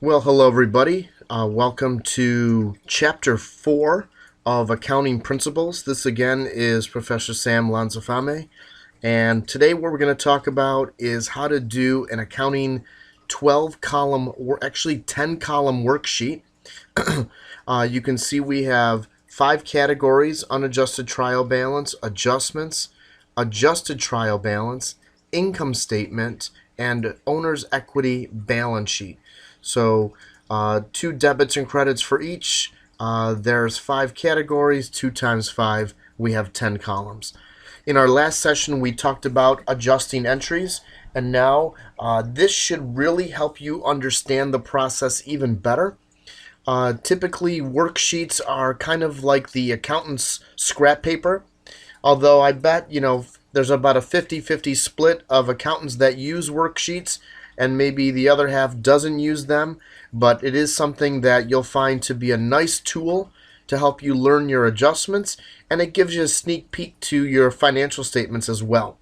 Well, hello everybody. Welcome to Chapter 4 of Accounting Principles. This again is Professor Sam Lanzafame. And today what we're going to talk about is how to do an accounting 12-column, or actually 10-column worksheet. You can see we have 5 categories: unadjusted trial balance, adjustments, adjusted trial balance, income statement, and owner's equity balance sheet. So 2 debits and credits for each. There's 5 categories. 2 times 5, we have 10 columns. In our last session, we talked about adjusting entries, and now this should really help you understand the process even better. Typically, worksheets are kind of like the accountant's scrap paper, although I bet, there's about a 50-50 split of accountants that use worksheets and maybe the other half doesn't use them, but it is something that you'll find to be a nice tool to help you learn your adjustments, and it gives you a sneak peek to your financial statements as well.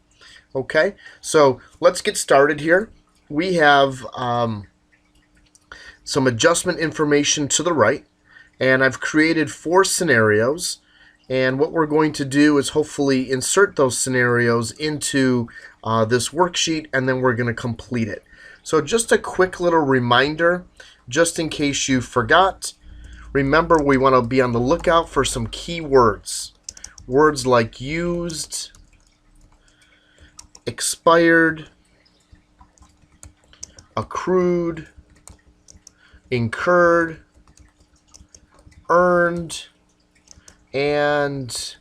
Okay, so let's get started here. We have some adjustment information to the right, and I've created 4 scenarios, and what we're going to do is hopefully insert those scenarios into this worksheet, and then we're going to complete it. So just a quick little reminder, just in case you forgot. Remember, we want to be on the lookout for some key words. Words like used, expired, accrued, incurred, earned, and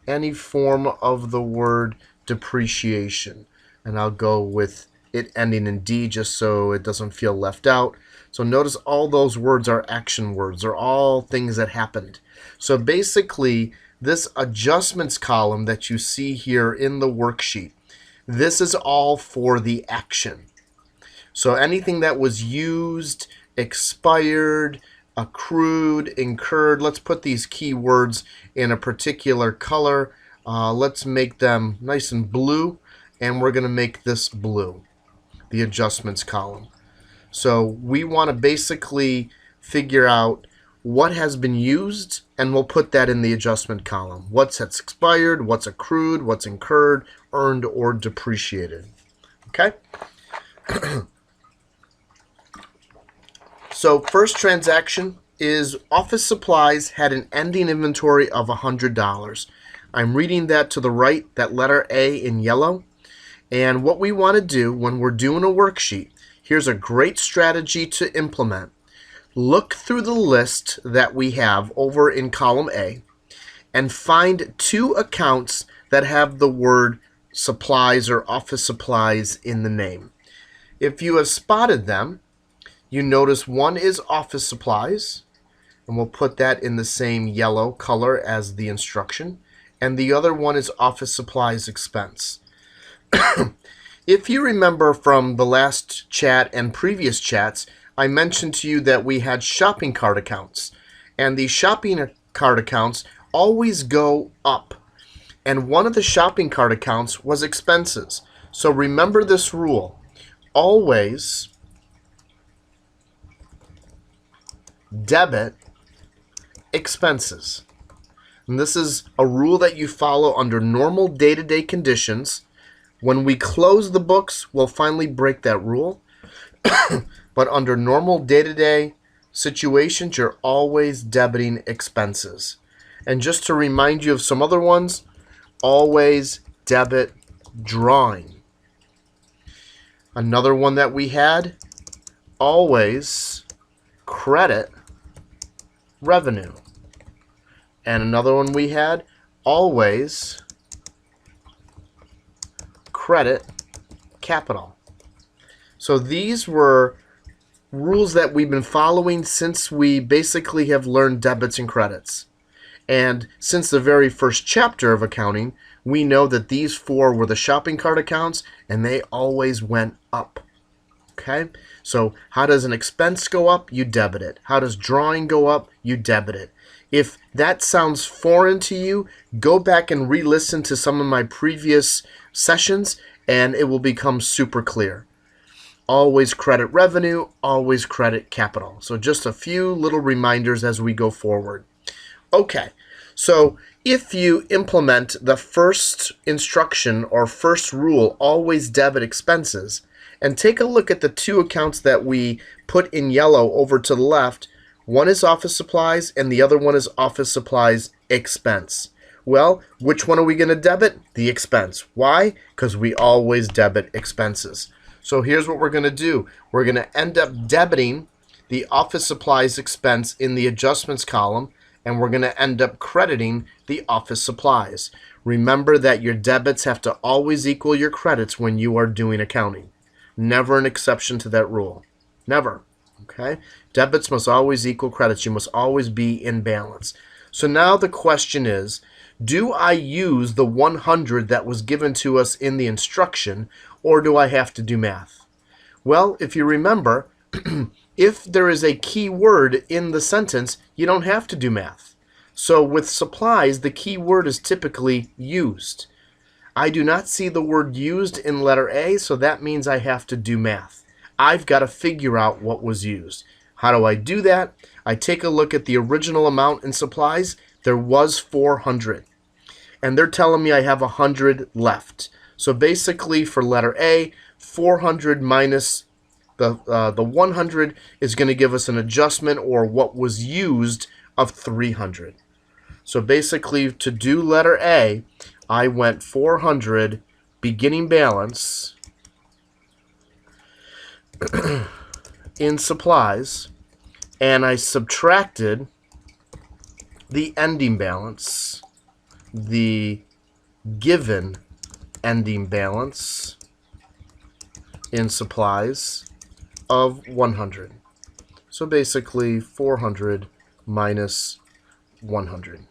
any form of the word depreciation. And I'll go with it ending in D just so it doesn't feel left out. So notice all those words are action words. They're all things that happened. So basically, this adjustments column that you see here in the worksheet, this is all for the action. So anything that was used, expired, accrued, incurred, let's put these keywords in a particular color. Let's make them nice and blue, and we're going to make this blue, the adjustments column. So we want to basically figure out what has been used, and we'll put that in the adjustment column. What's expired, what's accrued, what's incurred, earned, or depreciated. Okay? So first transaction is office supplies had an ending inventory of $100. I'm reading that to the right, that letter A in yellow. And what we want to do when we're doing a worksheet, here's a great strategy to implement. Look through the list that we have over in column A and find 2 accounts that have the word supplies or office supplies in the name. If you have spotted them, you notice one is office supplies, and we'll put that in the same yellow color as the instruction, and the other one is office supplies expense. If you remember from the last chat and previous chats, I mentioned to you that we had shopping cart accounts, and the shopping cart accounts always go up, and one of the shopping cart accounts was expenses. So remember this rule: always debit expenses. And this is a rule that you follow under normal day-to-day conditions. When we close the books, we'll finally break that rule. But under normal day-to-day situations, you're always debiting expenses. And just to remind you of some other ones, always debit drawing. Another one that we had, always credit revenue. And another one we had, always credit capital. So these were rules that we've been following since we basically have learned debits and credits. And since the very first chapter of accounting, we know that these 4 were the shopping cart accounts, and they always went up. Okay? So how does an expense go up? You debit it. How does drawing go up? You debit it. If that sounds foreign to you, go back and re-listen to some of my previous sessions, and it will become super clear. always credit revenue, always credit capital. So just a few little reminders as we go forward. Okay, so if you implement the first instruction or first rule, always debit expenses, and take a look at the two accounts that we put in yellow over to the left, one is office supplies and the other one is office supplies expense. Well, which one are we going to debit? The expense. Why? Because we always debit expenses. So here's what we're going to do. We're going to end up debiting the office supplies expense in the adjustments column, and we're going to end up crediting the office supplies. Remember that your debits have to always equal your credits when you are doing accounting. Never an exception to that rule. Never. Okay? Debits must always equal credits. You must always be in balance. So now the question is, do I use the 100 that was given to us in the instruction, or do I have to do math? Well, if you remember, if there is a key word in the sentence, you don't have to do math. So with supplies, the key word is typically used. I do not see the word used in letter A, so that means I have to do math. I've got to figure out what was used. How do I do that? I take a look at the original amount in supplies. There was 400. And they're telling me I have 100 left. So basically for letter A, 400 minus the 100 is going to give us an adjustment, or what was used, of 300. So basically to do letter A, I went 400 beginning balance in supplies, and I subtracted the ending balance, the given ending balance in supplies of 100. So basically 400 minus 100.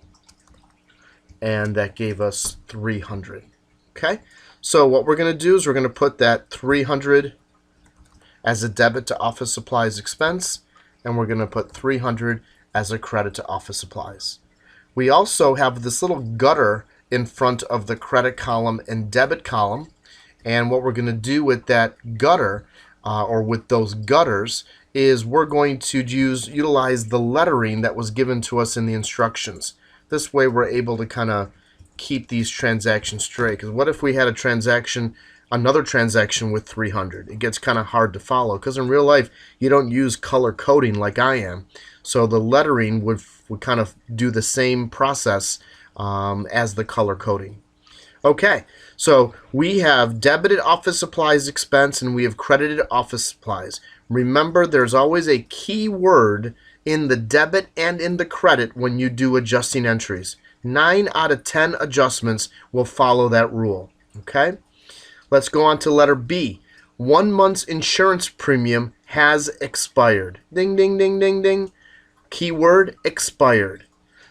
And that gave us 300. Okay? So what we're going to do is we're going to put that 300 as a debit to office supplies expense, and we're going to put 300 as a credit to office supplies. We also have this little gutter in front of the credit column and debit column, and what we're going to do with that gutter, or with those gutters, is we're going to utilize the lettering that was given to us in the instructions. This way we're able to kind of keep these transactions straight. Because what if we had a transaction, another transaction with 300? It gets kind of hard to follow, because in real life you don't use color coding like I am. So the lettering would kind of do the same process as the color coding. Okay, so we have debited office supplies expense and we have credited office supplies. Remember, there's always a key word in the debit and in the credit when you do adjusting entries. 9 out of 10 adjustments will follow that rule. Okay, let's go on to letter B. 1 month's insurance premium has expired. Ding, ding, ding, ding, ding. Keyword expired.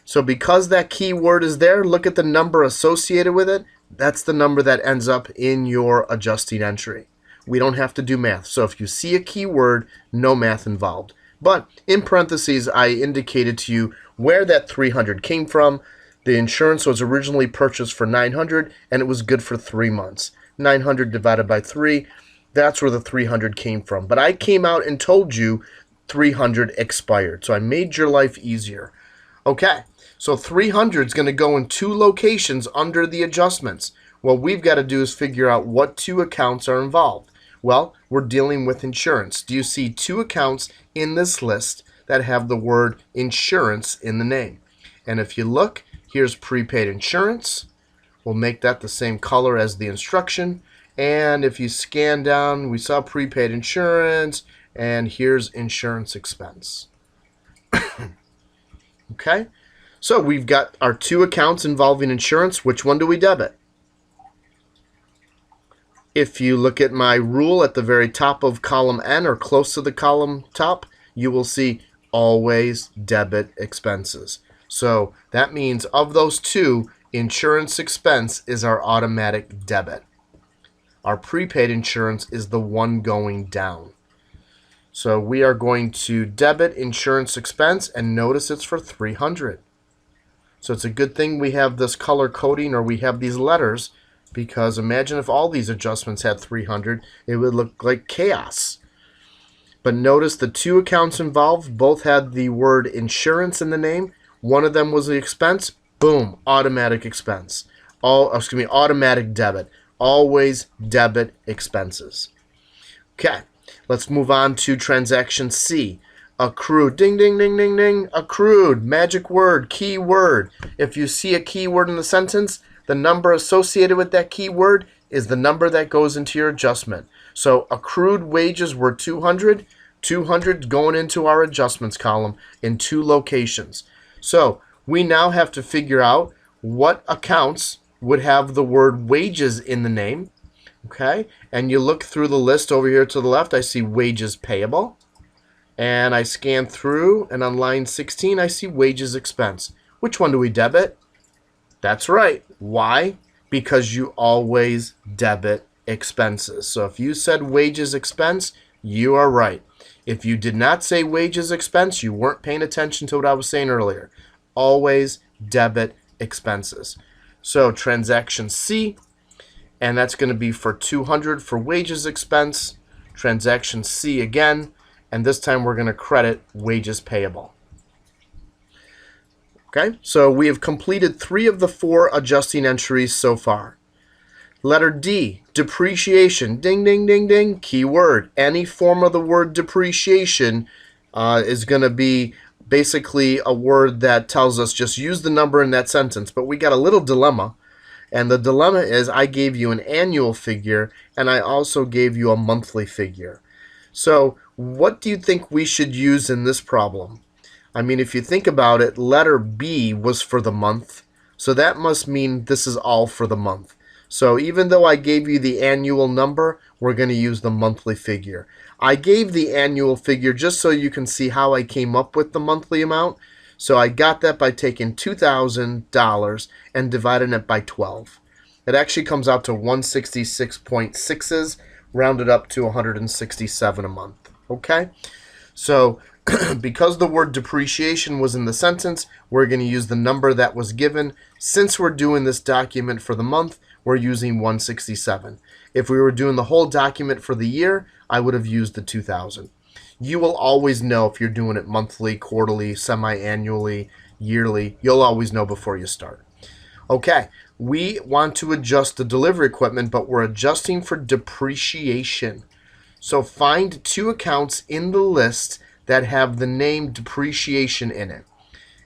So because that keyword is there, look at the number associated with it. That's the number that ends up in your adjusting entry. We don't have to do math. So if you see a keyword, no math involved. But in parentheses, I indicated to you where that 300 came from. The insurance was originally purchased for 900 and it was good for 3 months. 900 divided by 3, that's where the 300 came from. But I came out and told you 300 expired. So I made your life easier. Okay, so 300 is going to go in 2 locations under the adjustments. What we've got to do is figure out what 2 accounts are involved. Well, we're dealing with insurance. Do you see 2 accounts in this list that have the word insurance in the name? And if you look, here's prepaid insurance. We'll make that the same color as the instruction. And if you scan down, we saw prepaid insurance, and here's insurance expense. Okay, so we've got our 2 accounts involving insurance. Which one do we debit? If you look at my rule at the very top of column N, or close to the column top, you will see always debit expenses. So that means of those 2, insurance expense is our automatic debit. Our prepaid insurance is the one going down. So we are going to debit insurance expense, and notice it's for 300. So it's a good thing we have this color coding, or we have these letters, because imagine if all these adjustments had 300, it would look like chaos. But notice the two accounts involved both had the word insurance in the name. One of them was the expense. Boom, automatic expense. Automatic debit. Always debit expenses. Okay, let's move on to transaction C. Accrued. Ding, ding, ding, ding, ding. Accrued. Magic word, key word. If you see a key word in the sentence, the number associated with that key word is the number that goes into your adjustment. So accrued wages were 200. 200 going into our adjustments column in two locations. So we now have to figure out what accounts would have the word wages in the name. Okay, and you look through the list over here to the left, I see wages payable. And I scan through, and on line 16, I see wages expense. Which one do we debit? That's right. Why? Because you always debit expenses. So if you said wages expense, you are right. If you did not say wages expense, you weren't paying attention to what I was saying earlier. Always debit expenses. So transaction C, and that's going to be for 200 for wages expense. Transaction C again, and this time we're going to credit wages payable. Okay, so we have completed 3 of the 4 adjusting entries so far. Letter D, depreciation. Ding, ding, ding, ding. Keyword. Any form of the word depreciation is going to be basically a word that tells us just use the number in that sentence. But we got a little dilemma. And the dilemma is I gave you an annual figure and I also gave you a monthly figure. So what do you think we should use in this problem? I mean, if you think about it, letter B was for the month. So that must mean this is all for the month. So even though I gave you the annual number, we're going to use the monthly figure. I gave the annual figure just so you can see how I came up with the monthly amount. So I got that by taking $2,000 and dividing it by 12. It actually comes out to 166.6s, rounded up to 167 a month. Okay? So because the word depreciation was in the sentence, we're going to use the number that was given. Since we're doing this document for the month, we're using 167. If we were doing the whole document for the year, I would have used the 2,000. You will always know if you're doing it monthly, quarterly, semi-annually, yearly. You'll always know before you start. Okay, we want to adjust the delivery equipment, but we're adjusting for depreciation. So find 2 accounts in the list that have the name depreciation in it.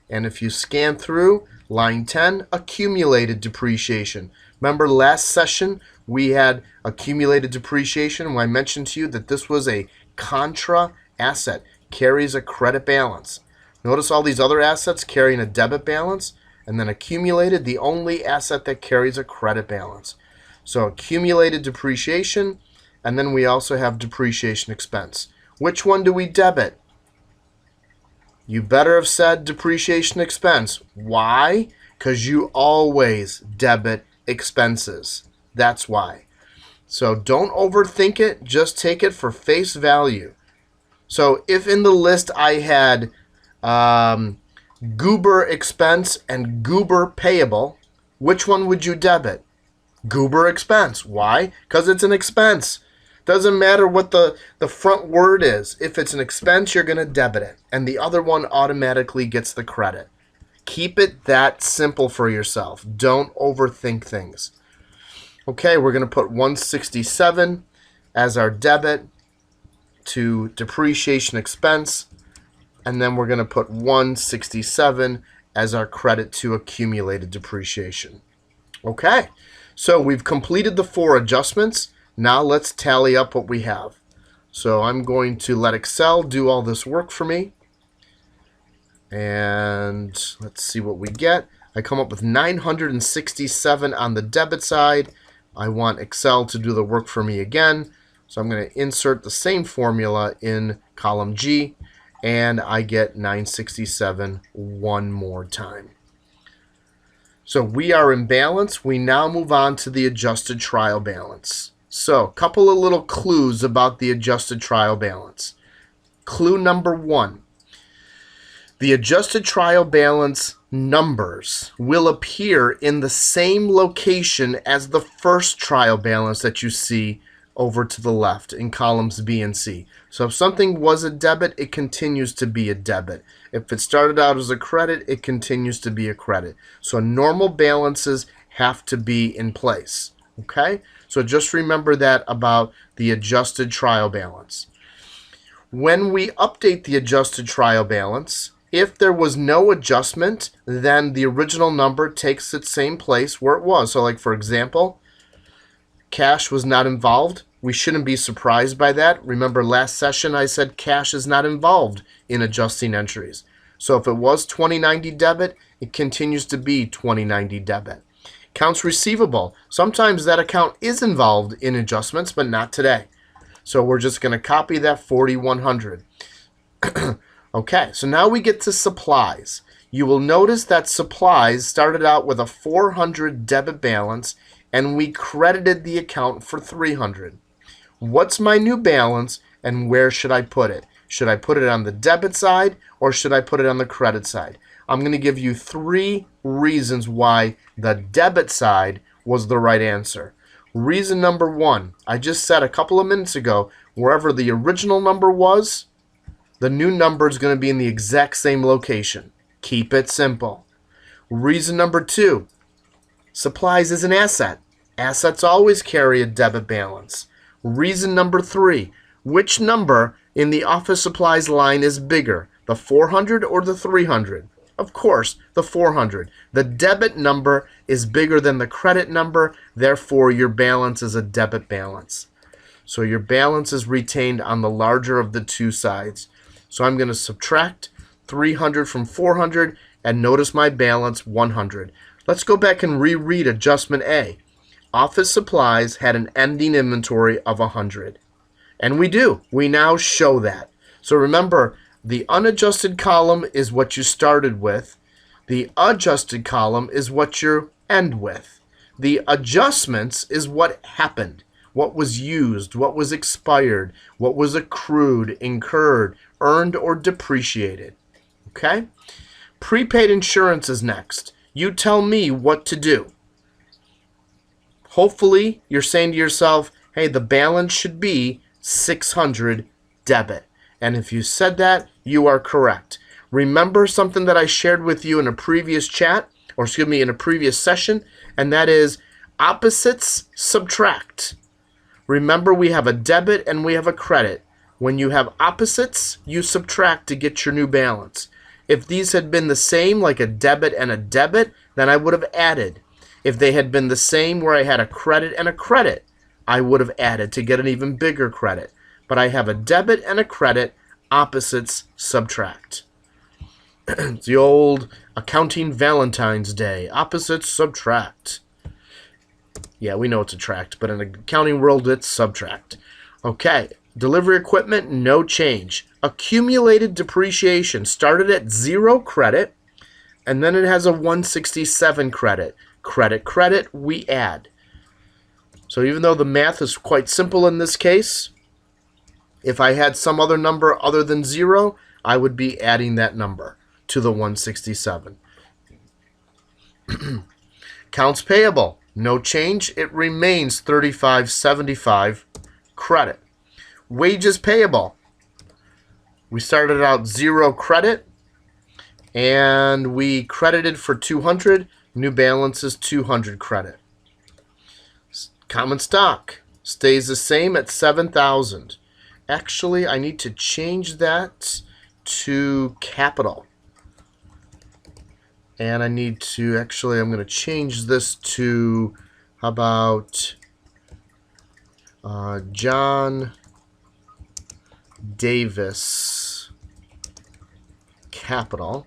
And if you scan through, line 10, accumulated depreciation. Remember last session we had accumulated depreciation when I mentioned to you that this was a contra asset, carries a credit balance. Notice all these other assets carrying a debit balance, and then accumulated, the only asset that carries a credit balance. So accumulated depreciation, and then we also have depreciation expense. Which one do we debit? You better have said depreciation expense. Why? Because you always debit expenses. That's why. So don't overthink it. Just take it for face value. So if in the list I had goober expense and goober payable, which one would you debit? Goober expense. Why? Because it's an expense. Doesn't matter what the front word is. If it's an expense, you're going to debit it. And the other one automatically gets the credit. Keep it that simple for yourself. Don't overthink things. Okay, we're going to put 167 as our debit to depreciation expense. And then we're going to put 167 as our credit to accumulated depreciation. Okay, so we've completed the 4 adjustments. Now let's tally up what we have. So I'm going to let Excel do all this work for me. And let's see what we get. I come up with 967 on the debit side. I want Excel to do the work for me again. So I'm going to insert the same formula in column G, and I get 967 one more time. So we are in balance. We now move on to the adjusted trial balance. So a couple of little clues about the adjusted trial balance. Clue number 1. The adjusted trial balance numbers will appear in the same location as the first trial balance that you see over to the left in columns B and C. So if something was a debit, it continues to be a debit. If it started out as a credit, it continues to be a credit. So normal balances have to be in place. Okay? So just remember that about the adjusted trial balance. When we update the adjusted trial balance, if there was no adjustment, then the original number takes its same place where it was. So like for example, cash was not involved. We shouldn't be surprised by that. Remember last session I said cash is not involved in adjusting entries. So if it was 2090 debit, it continues to be 2090 debit. Accounts receivable. Sometimes that account is involved in adjustments, but not today. So we're just going to copy that 4100. Okay, so now we get to supplies. You will notice that supplies started out with a 400 debit balance and we credited the account for 300. What's my new balance and where should I put it? Should I put it on the debit side or should I put it on the credit side? I'm going to give you 3 reasons why the debit side was the right answer. Reason number 1, I just said a couple of minutes ago, wherever the original number was, the new number is going to be in the exact same location. Keep it simple. Reason number 2, supplies is an asset. Assets always carry a debit balance. Reason number 3, which number in the office supplies line is bigger, the 400 or the 300? Of course, the 400. The debit number is bigger than the credit number, therefore your balance is a debit balance. So your balance is retained on the larger of the 2 sides. So I'm going to subtract 300 from 400 and notice my balance 100. Let's go back and reread adjustment A. Office supplies had an ending inventory of 100. And we do. We now show that. So remember, the unadjusted column is what you started with. The adjusted column is what you end with. The adjustments is what happened, what was used, what was expired, what was accrued, incurred, earned, or depreciated. Okay? Prepaid insurance is next. You tell me what to do. Hopefully, you're saying to yourself, hey, the balance should be 600 debit. And if you said that, you are correct. Remember something that I shared with you in a previous chat, or excuse me, in a previous session, and that is opposites subtract. Remember, we have a debit and we have a credit. When you have opposites, you subtract to get your new balance. If these had been the same, like a debit and a debit, then I would have added. If they had been the same where I had a credit and a credit, I would have added to get an even bigger credit. But I have a debit and a credit, opposites subtract. It's the old accounting Valentine's Day. Opposites subtract. Yeah, we know it's attract, but in the accounting world, it's subtract. Okay, delivery equipment, no change. Accumulated depreciation started at 0 credit, and then it has a 167 credit. Credit, we add. So even though the math is quite simple in this case, if I had some other number other than 0, I would be adding that number to the 167. Accounts payable, no change. It remains 3575 credit. Wages payable, we started out 0 credit, and we credited for 200. New balance is 200 credit. Common stock stays the same at 7,000. Actually, I need to change that to capital. And I need to, actually, I'm going to change this to, how about John Davis capital.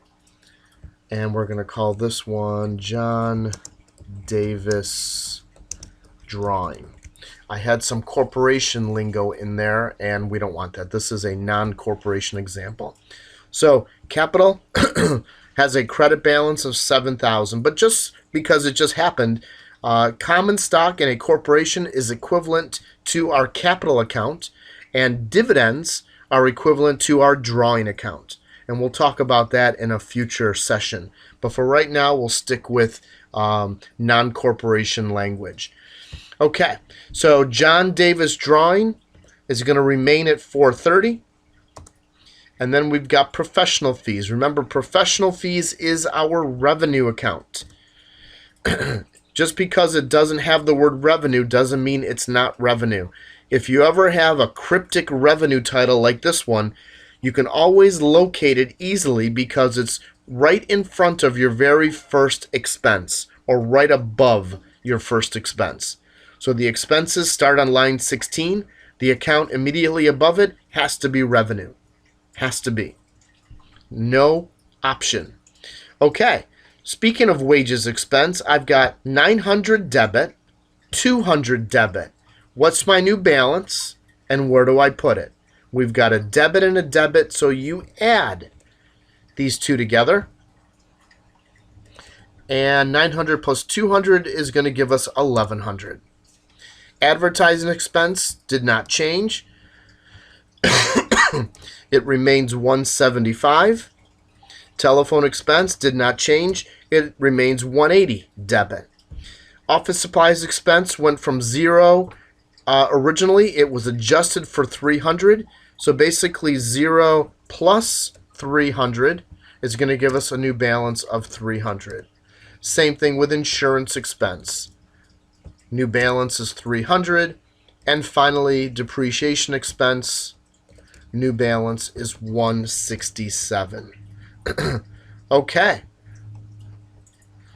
And we're going to call this one John Davis drawing. I had some corporation lingo in there, and we don't want that. This is a non-corporation example. So capital has a credit balance of 7,000, but just because it just happened, common stock in a corporation is equivalent to our capital account, and dividends are equivalent to our drawing account. and we'll talk about that in a future session. But for right now, we'll stick with non-corporation language. Okay, so John Davis drawing is going to remain at $430. And then we've got professional fees. Remember, professional fees is our revenue account. Just because it doesn't have the word revenue doesn't mean it's not revenue. If you ever have a cryptic revenue title like this one, you can always locate it easily because it's right in front of your very first expense or right above your first expense. So the expenses start on line 16. The account immediately above it has to be revenue. Has to be. No option. Okay, speaking of wages expense, I've got 900 debit, 200 debit. What's my new balance, and where do I put it? We've got a debit and a debit, so you add these two together. And 900 plus 200 is going to give us 1100. Advertising expense did not change. It remains 175. Telephone expense did not change. It remains 180 debit. Office supplies expense went from 0. Originally, it was adjusted for 300. So basically 0 plus 300 is going to give us a new balance of 300. Same thing with insurance expense. New balance is 300. And finally, depreciation expense. New balance is 167. Okay.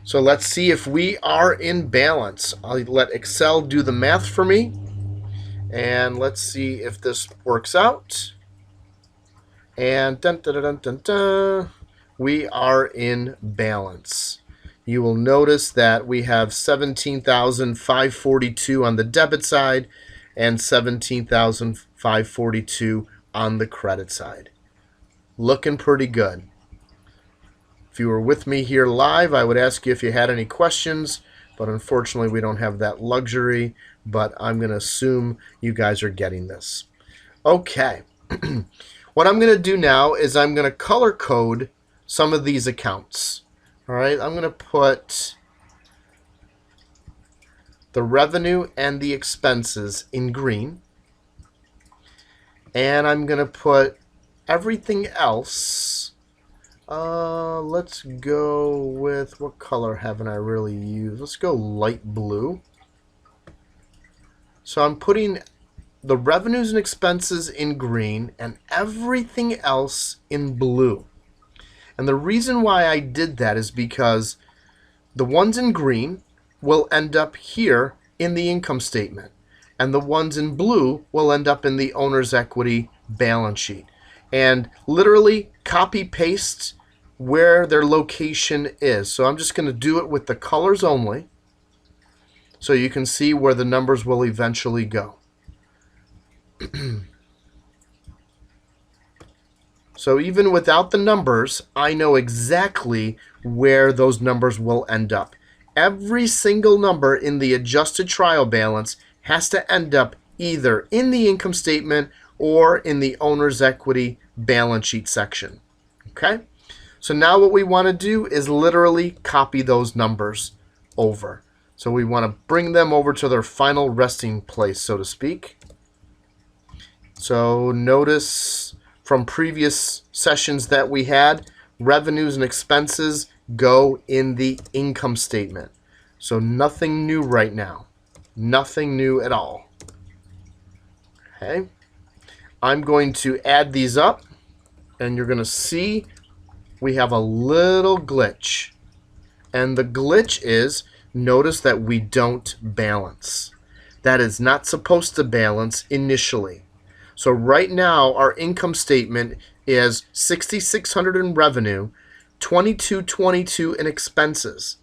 So let's see if we are in balance. I'll let Excel do the math for me. And let's see if this works out. And dun, dun, dun, dun, dun, we are in balance. You will notice that we have 17,542 on the debit side and 17,542 on the credit side. Looking pretty good. If you were with me here live, I would ask you if you had any questions, but unfortunately we don't have that luxury, but I'm going to assume you guys are getting this. Okay. What I'm going to do now is I'm going to color code some of these accounts. All right, I'm going to put the revenue and the expenses in green. And I'm going to put everything else. Let's go with, what color haven't I really used? Let's go light blue. So I'm putting the revenues and expenses in green and everything else in blue. And the reason why I did that is because the ones in green will end up here in the income statement. And the ones in blue will end up in the owner's equity balance sheet. And literally copy paste where their location is. So I'm just going to do it with the colors only so you can see where the numbers will eventually go. So even without the numbers, I know exactly where those numbers will end up. Every single number in the adjusted trial balance has to end up either in the income statement or in the owner's equity balance sheet section. Okay? So now what we want to do is literally copy those numbers over. So we want to bring them over to their final resting place, so to speak. So notice from previous sessions that we had, revenues and expenses go in the income statement. So nothing new right now. Nothing new at all. Okay. I'm going to add these up, and you're going to see we have a little glitch. And the glitch is, notice that we don't balance. That is not supposed to balance initially. So right now, our income statement is $6,600 in revenue, $2,222 in expenses.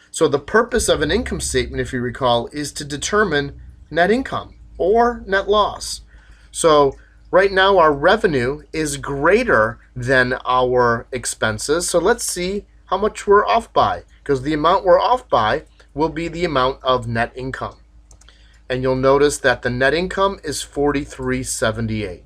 So the purpose of an income statement, if you recall, is to determine net income or net loss. So right now, our revenue is greater than our expenses. So let's see how much we're off by, because the amount we're off by will be the amount of net income. And you'll notice that the net income is $43.78.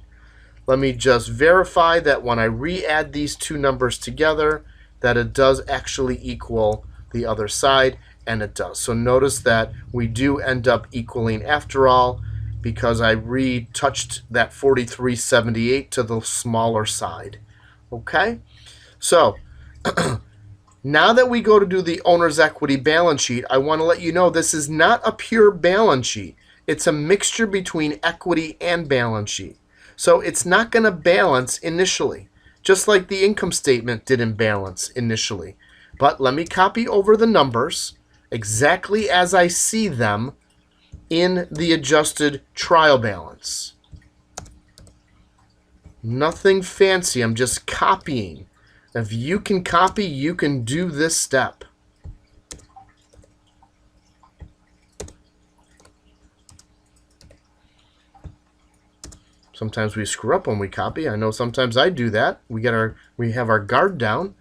Let me just verify that when I re-add these two numbers together, that it does actually equal the other side, and it does. So notice that we do end up equaling after all, because I retouched that 4378 to the smaller side. Okay? So now that we go to do the owner's equity balance sheet, I want to let you know this is not a pure balance sheet. It's a mixture between equity and balance sheet. So it's not going to balance initially, just like the income statement didn't balance initially. But let me copy over the numbers exactly as I see them in the adjusted trial balance. Nothing fancy, I'm just copying. If you can copy, you can do this step. Sometimes we screw up when we copy. I know sometimes I do that. We have our guard down.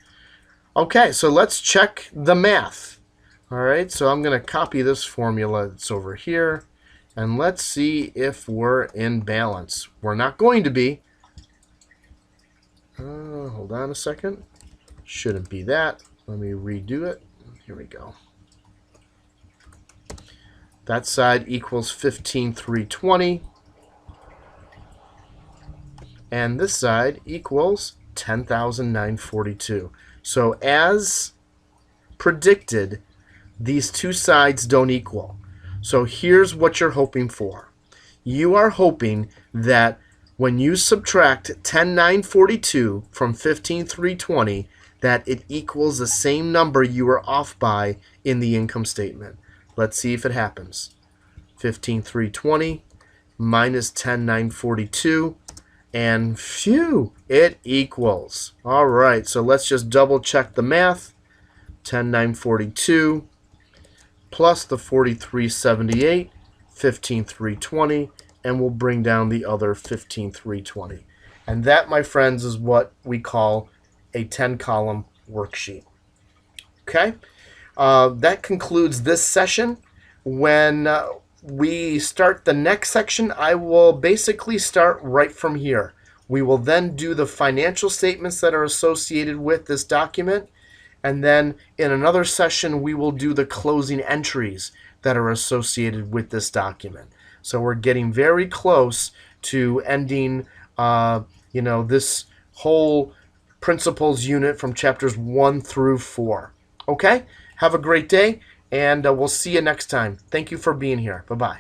Okay, so let's check the math. All right, so I'm going to copy this formula that's over here, and let's see if we're in balance. We're not going to be. Hold on a second. Shouldn't be that. Let me redo it. Here we go. That side equals 15,320. And this side equals 10,942. So as predicted, these two sides don't equal. So here's what you're hoping for. You are hoping that when you subtract 10,942 from 15,320, that it equals the same number you were off by in the income statement. Let's see if it happens. 15,320 minus 10,942. And phew, it equals. All right, so let's just double check the math. 10,942 plus the 4378, 15,320, and we'll bring down the other 15,320. And that, my friends, is what we call a 10-column worksheet. Okay, that concludes this session. When we start the next section, I will basically start right from here. We will then do the financial statements that are associated with this document, and then in another session we will do the closing entries that are associated with this document. So we're getting very close to ending this whole principles unit from chapters 1 through 4. Okay? Have a great day, and we'll see you next time. Thank you for being here. Bye-bye.